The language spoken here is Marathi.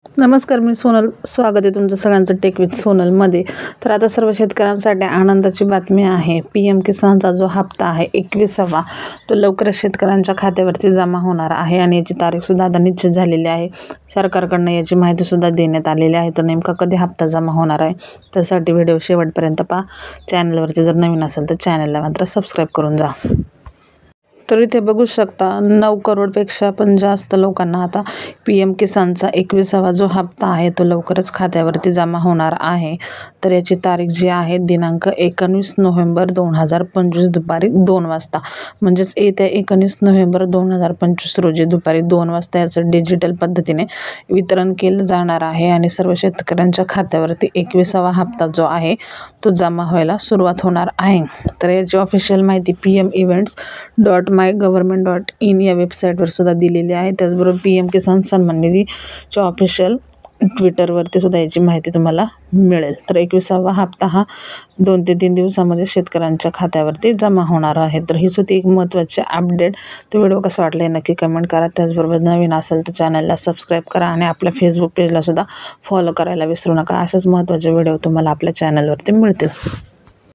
नमस्कार, मी सोनल. स्वागत आहे तुमचं सगळ्यांचं टेक विथ सोनलमध्ये. तर आता सर्व शेतकऱ्यांसाठी आनंदाची बातमी आहे. PM किसानचा जो हप्ता आहे 21वा, तो लवकरच शेतकऱ्यांच्या खात्यावरती जमा होणार आहे आणि याची तारीखसुद्धा आता निश्चित झालेली आहे. सरकारकडनं याची माहितीसुद्धा देण्यात आलेली आहे. तर नेमका कधी हप्ता जमा होणार आहे त्यासाठी व्हिडिओ शेवटपर्यंत पहा. चॅनलवरती जर नवीन असेल तर चॅनलला मात्र सबस्क्राईब करून जा. तर इथे बघू शकता 9 करोडपेक्षा पण जास्त लोकांना आता PM किसानचा 21वा जो हप्ता आहे तो लवकरच खात्यावरती जमा होणार आहे. तर याची तारीख जी आहे दिनांक 19 नोव्हेंबर 2025 दुपारी 2 वाजता, म्हणजेच येत्या 19 नोव्हेंबर 2025 रोजी दुपारी 2 वाजता याचं डिजिटल पद्धतीने वितरण केलं जाणार आहे आणि सर्व शेतकऱ्यांच्या खात्यावरती 21वा हप्ता जो आहे तो जमा व्हायला सुरुवात होणार आहे. तर याची ऑफिशियल माहिती pm.events.mygovernment.in या वेबसाईटवर सुद्धा दिलेली आहे. त्याचबरोबर PM किसान सन्मान निधीच्या ऑफिशियल ट्विटरवरती सुद्धा याची माहिती तुम्हाला मिळेल. तर 21वा हप्ता हा 2 ते 3 दिवसामध्ये शेतकऱ्यांच्या खात्यावरती जमा होणार आहे. तर हीच होती एक महत्त्वाची अपडेट. तो व्हिडिओ कसा वाटला हे नक्की कमेंट करा. त्याचबरोबर नवीन असेल तर चॅनलला सबस्क्राईब करा आणि आपल्या फेसबुक पेजला सुद्धा फॉलो करायला विसरू नका. अशाच महत्त्वाचे व्हिडिओ तुम्हाला आपल्या चॅनलवरती मिळतील.